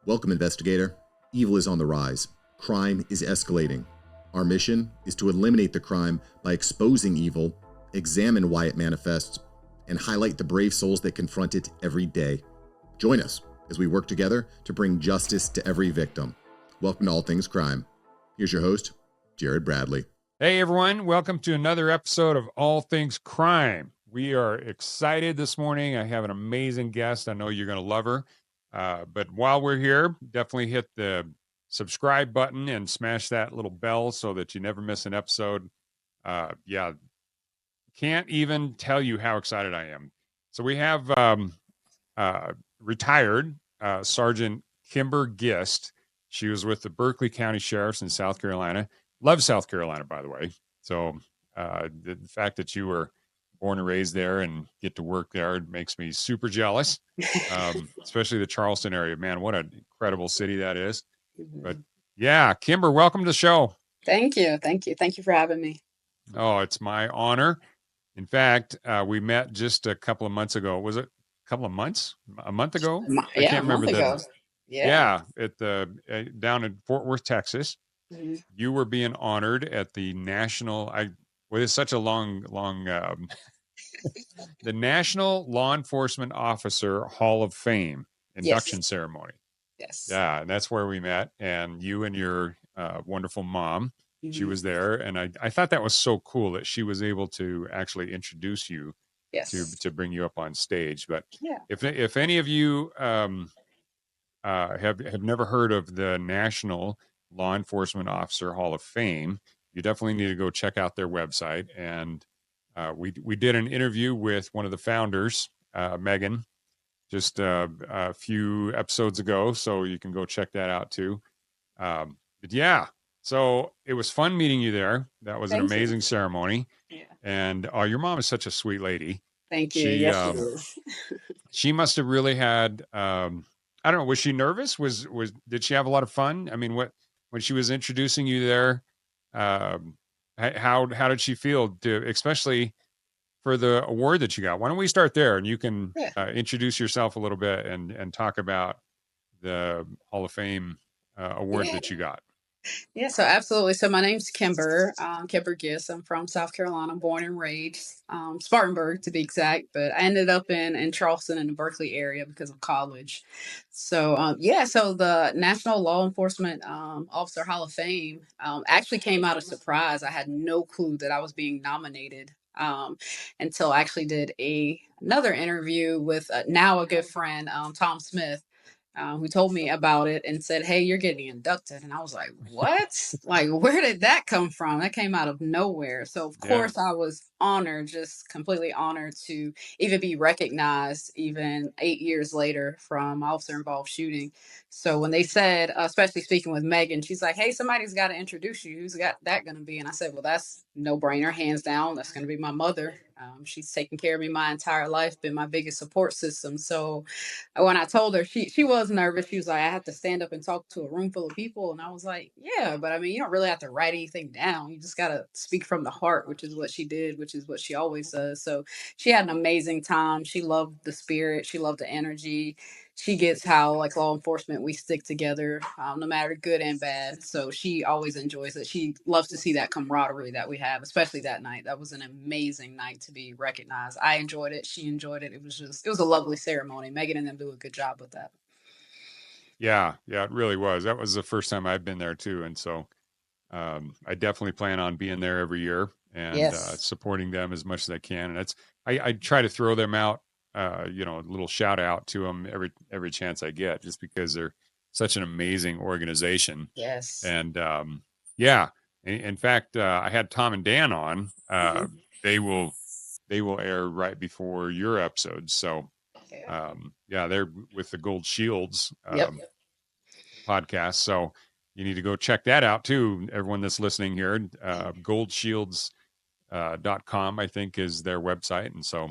Welcome, investigator. Evil is on the rise. Crime is escalating. Our mission is to eliminate the crime by exposing evil, examine why it manifests, and highlight the brave souls that confront it every day. Join us as we work together to bring justice to every victim. Welcome to All Things Crime. Here's your host, Jared Bradley. Hey, everyone. Welcome to another episode of All Things Crime. We are excited this morning. I have an amazing guest. I know you're going to love her. But while we're here, definitely hit the subscribe button and smash that little bell so that you never miss an episode. Can't even tell you how excited I am. So we have retired Sergeant Kimber Gist. She was with the Berkeley County Sheriffs in South Carolina. Love South Carolina, by the way. So the fact that you were born and raised there and get to work there makes me super jealous, especially the Charleston area. Man, what an incredible city that is. But yeah, Kimber, welcome to the show. Thank you. Thank you for having me. Oh, it's my honor. In fact, we met just a couple of months ago. Was it a couple of months? A month ago? I can't remember the. At the down in Fort Worth, Texas. Mm-hmm. You were being honored at the national. It's such a long. The National Law Enforcement Officer Hall of Fame induction ceremony. Yes. Yeah, and that's where we met. And you and your wonderful mom, she was there, and I thought that was so cool that she was able to actually introduce you to bring you up on stage. But if any of you have never heard of the National Law Enforcement Officer Hall of Fame, you definitely need to go check out their website. And we did an interview with one of the founders, Megan, just a few episodes ago, so you can go check that out too. So it was fun meeting you there. That was an amazing ceremony. Yeah. And your mom is such a sweet lady. Thank you. She is. She must have really had. I don't know. Was she nervous? Did she have a lot of fun? I mean, when she was introducing you there, how did she feel? Especially for the award that you got. Why don't we start there, and you can introduce yourself a little bit and talk about the Hall of Fame award that you got. Yeah, so absolutely. So my name's Kimber Gist. I'm from South Carolina, born and raised, Spartanburg to be exact, but I ended up in Charleston in the Berkeley area because of college. So, so the National Law Enforcement Officer Hall of Fame actually came out of surprise. I had no clue that I was being nominated until I actually did another interview with now a good friend, Tom Smith, who told me about it and said, "Hey, you're getting inducted." And I was like, "What? Like, where did that come from?" That came out of nowhere. So of course I was honored, just completely honored to even be recognized even 8 years later from officer involved shooting. So when they said, especially speaking with Megan, she's like, "Hey, somebody's got to introduce you. Who's got that going to be?" And I said, "Well, that's no brainer, hands down. That's going to be my mother. She's taken care of me my entire life, been my biggest support system." So when I told her, she was nervous. She was like, "I have to stand up and talk to a room full of people." And I was like, "Yeah, but I mean, you don't really have to write anything down. You just got to speak from the heart," which is what she did, which is what she always does. So she had an amazing time. She loved the spirit. She loved the energy. She gets how, like law enforcement, we stick together, no matter good and bad. So she always enjoys it. She loves to see that camaraderie that we have, especially that night. That was an amazing night to be recognized. I enjoyed it. She enjoyed it. It was a lovely ceremony. Megan and them do a good job with that. Yeah, it really was. That was the first time I've been there too. And so I definitely plan on being there every year and supporting them as much as I can. And I try to throw them out, a little shout out to them every chance I get, just because they're such an amazing organization. Yes. And in fact, I had Tom and Dan on. They will air right before your episodes. So they're with the Gold Shields podcast. So you need to go check that out too. Everyone that's listening here, goldshields.com, I think is their website. And so,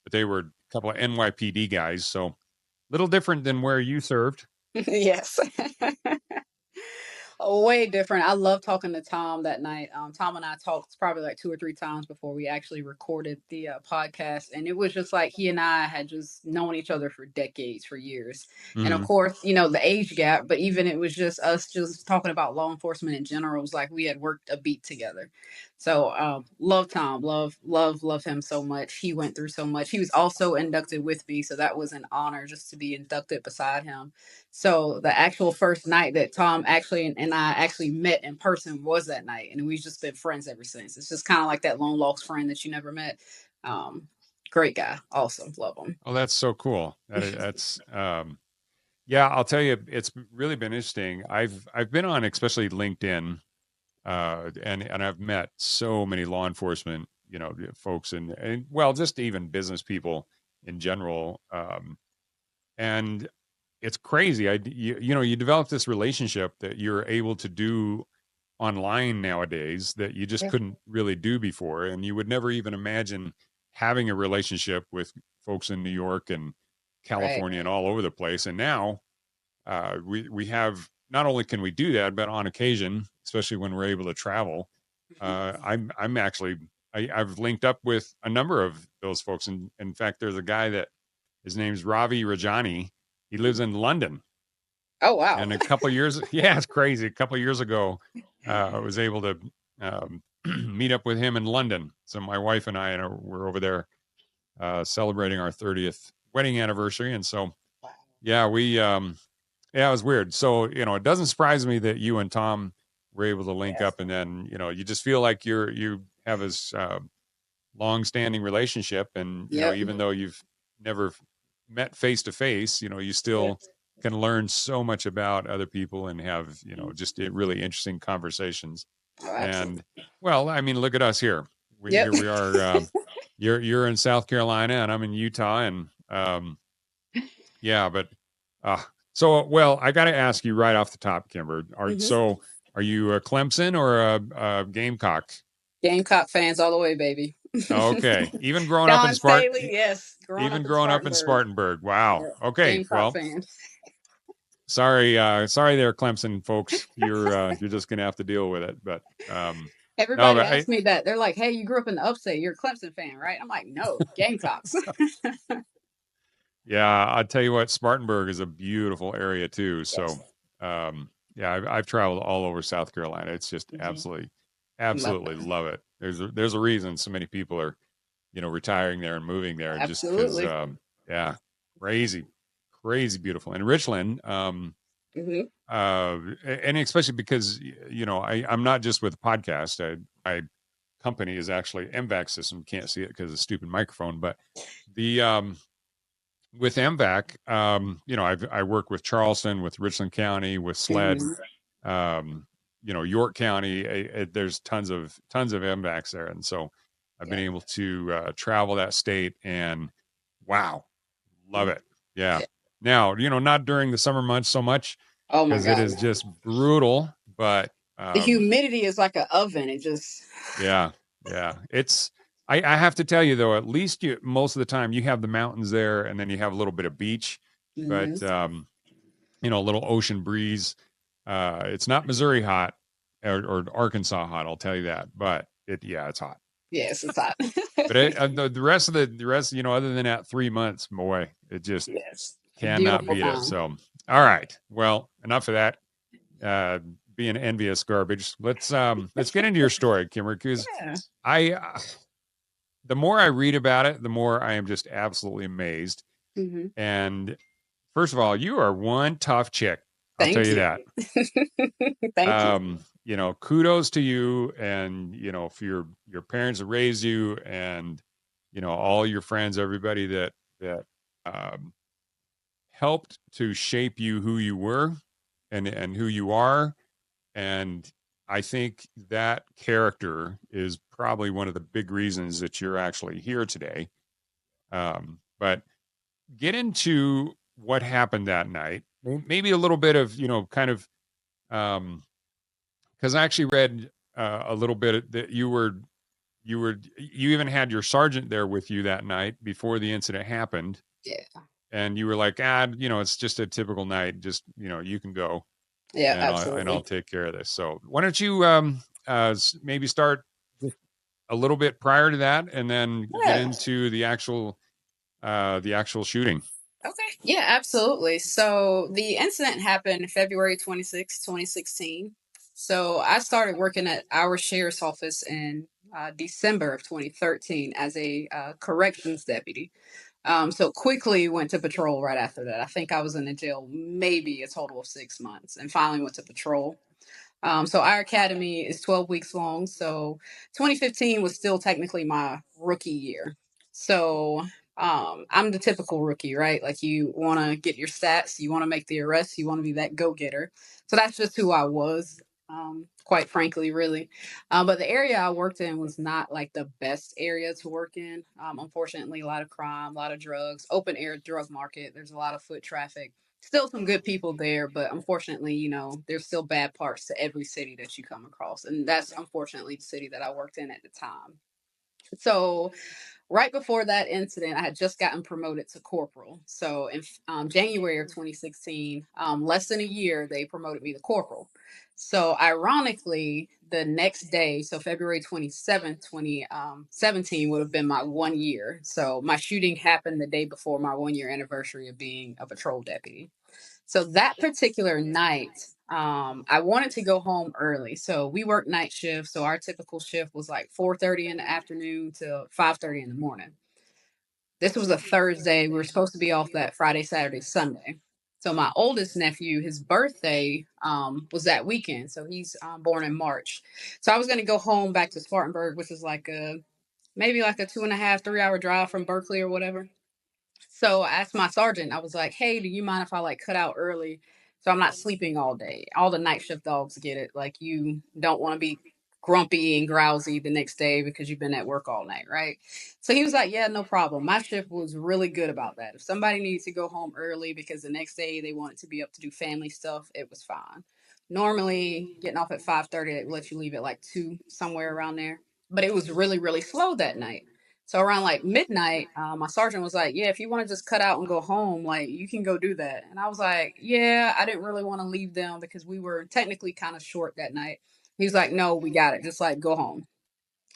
but they were a couple of NYPD guys. So a little different than where you served. Yes. Way different. I love talking to Tom that night. Tom and I talked probably like 2 or 3 times before we actually recorded the podcast, and it was just like he and I had just known each other for decades, for years. And of Mhm. course, you know, the age gap, but even it was just us just talking about law enforcement in general. It was like we had worked a beat together. So love Tom, love him so much. He went through so much. He was also inducted with me, so that was an honor just to be inducted beside him. So the actual first night that Tom actually and I actually met in person was that night, and we've just been friends ever since. It's just kind of like that long lost friend that you never met. Um, Great guy, awesome, love him. Oh, that's so cool. Yeah, I'll tell you, it's really been interesting. I've been on especially LinkedIn, and I've met so many law enforcement, folks and well, just even business people in general. And it's crazy. You develop this relationship that you're able to do online nowadays that you just Yeah, couldn't really do before, and you would never even imagine having a relationship with folks in New York and right. California and all over the place. And now we have, not only can we do that, but on occasion, especially when we're able to travel, I'm actually I've linked up with a number of those folks, and in fact, there's a guy that his name's Ravi Rajani. He lives in London, Oh wow. and a couple of years, yeah, it's crazy. A couple of years ago, I was able to um, meet up with him in London. So my wife and I were over there celebrating our 30th wedding anniversary, and so yeah, yeah, it was weird. So it doesn't surprise me that you and Tom were able to link Yes. up, and then you just feel like you have this long-standing relationship, and Yep. even though you've never met face to face, you Yep. still can learn so much about other people and have Mhm. just really interesting conversations. Oh, And absolutely. well, I mean, look at us here. Yep. Here we are. You're in South Carolina, and I'm in Utah, and yeah, but uh, so well, I got to ask you right off the top, Kimber. Hmm. Are you a Clemson or a Gamecock? Gamecock fans all the way, baby. Okay, even growing up in Don Staley, yes. Growing even up in growing up in Spartanburg. Spartanburg. Wow. Yep. Okay. Gamecock Well, fan. sorry there, Clemson folks. You're just gonna have to deal with it. But no, Everybody but asks me that. They're like, "Hey, you grew up in the upstate. You're a Clemson fan, right?" I'm like, "No, Gamecocks." yeah, I'll tell you what, Spartanburg is a beautiful area too. Yes. So yeah, I've traveled all over South Carolina. It's just Hmm. Love absolutely it. love it. There's a reason so many people are retiring there and moving there just because, Absolutely. yeah, crazy, crazy beautiful. And Richland, Hmm. and especially because, I'm not just with the podcast. My company is actually MVAC system. Can't see it because of the stupid microphone, but the, with MVAC, I work with Charleston, with Richland County, with SLED, Hmm. um, York County. There's tons of MVACs there, and so I've been Yeah. able to travel that state, and wow, love it. Yeah. Yeah. Now, not during the summer months so much Oh my because it God. is just brutal, but The humidity is like an oven. It just. yeah, yeah. I have to tell you though, at least most of the time you have the mountains there, and then you have a little bit of beach, Hmm. but a little ocean breeze. It's not Missouri hot or Arkansas hot, I'll tell you that. But yeah, it's hot. Yes, it's hot. But the rest of other than that 3 months, boy, it just Yes. cannot Beautiful beat it. time. So, all right, well, enough of that. Being envious garbage. Let's get into your story, Kimber, because Yeah. I the more I read about it, the more I am just absolutely amazed. Hmm. And first of all, you are one tough chick. I'll tell Thank you you. that. Thank you. Kudos to you, and for your parents that raised you, and all your friends, everybody that um, helped to shape you who you were and who you are. And I think that character is probably one of the big reasons that you're actually here today. But get into what happened that night. Maybe a little bit of, kind of, because I actually read a little bit that you even had your sergeant there with you that night before the incident happened. Yeah. And you were like, it's just a typical night. Just, you can go. Yeah, and I'll absolutely. take care of this. So why don't you maybe start just a little bit prior to that, and then get Yeah. into the actual shooting. Okay. Yeah, absolutely. So the incident happened February 2016. So I started working at our sheriff's office in December of 2013 as a corrections deputy. So quickly went to patrol right after that. I think I was in the jail maybe a total of 6 months and finally went to patrol. So our academy is 12 weeks long. So 2015 was still technically my rookie year. So I'm the typical rookie, right? Like you want to get your stats, you want to make the arrests, you want to be that go getter. So that's just who I was, quite frankly, really. But the area I worked in was not like the best area to work in. Unfortunately, a lot of crime, a lot of drugs, open air drug market. There's a lot of foot traffic, still some good people there, but unfortunately, there's still bad parts to every city that you come across. And that's unfortunately the city that I worked in at the time. So right before that incident, I had just gotten promoted to corporal. So in January of 2016, less than a year, they promoted me to corporal. So ironically, the next day, so February 27th, 2017, would have been my 1 year. So my shooting happened the day before my 1 year anniversary of being a patrol deputy. So that particular night, I wanted to go home early. So we worked night shift. So our typical shift was like 4:30 in the afternoon to 5:30 in the morning. This was a Thursday. We were supposed to be off that Friday, Saturday, Sunday. So my oldest nephew, his birthday was that weekend. So he's born in March. So I was going to go home back to Spartanburg, which is like maybe like a 2.5, 3 hour drive from Berkeley or whatever. So I asked my sergeant, I was like, hey, do you mind if I like cut out early so I'm not sleeping all day? All the night shift dogs get it. Like you don't want to be grumpy and drowsy the next day because you've been at work all night, right? So he was like, yeah, no problem. My shift was really good about that. If somebody needs to go home early because the next day they wanted to be up to do family stuff, it was fine. Normally getting off at 5:30, it let you leave at like 2, somewhere around there. But it was really, really slow that night. So around like midnight, my sergeant was like, "Yeah, if you want to just cut out and go home, like you can go do that." And I was like, "Yeah, I didn't really want to leave them because we were technically kind of short that night." He was like, "No, we got it. Just like go home."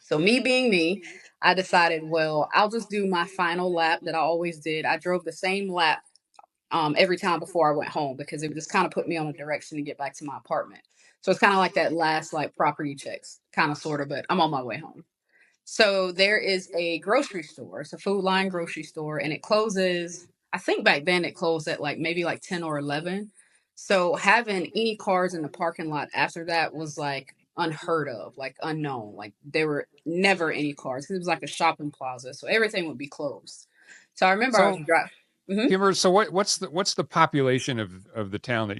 So me being me, I decided, well, I'll just do my final lap that I always did. I drove the same lap every time before I went home because it would just kind of put me on a direction to get back to my apartment. So it's kind of like that last like property checks, kind of sort of, but I'm on my way home. So there is a grocery store. It's a food line grocery store, and it closes. I think back then it closed at like maybe like 10 or 11. So having any cars in the parking lot after that was like unheard of, like unknown. Like there were never any cars. It was like a shopping plaza, so everything would be closed. So I remember I was So, driving. Kimber, so what's the population of the town that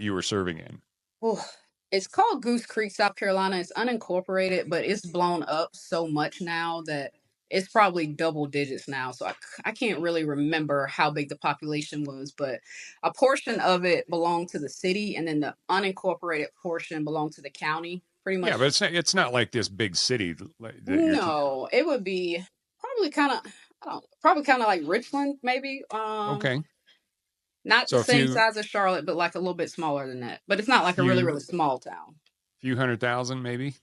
you were serving in? Oh, it's called Goose Creek, South Carolina. It's unincorporated, but it's blown up so much now that it's probably double digits now. So I can't really remember how big the population was, but a portion of it belonged to the city, and then the unincorporated portion belonged to the county. Pretty Yeah, but much, it's not like this big city that you're. no, it would be probably kind of, I don't know, probably kind of like Richland, maybe. Okay, Not the so a same few size as Charlotte, but like a little bit smaller than that. But it's not like a really, few really small town. few 100,000 maybe.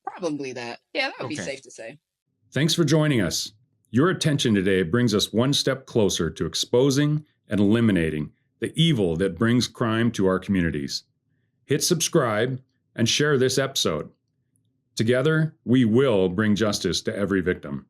Probably that. Yeah, that would be Okay. safe to say. Thanks for joining us. Your attention today brings us one step closer to exposing and eliminating the evil that brings crime to our communities. Hit subscribe and share this episode. Together, we will bring justice to every victim.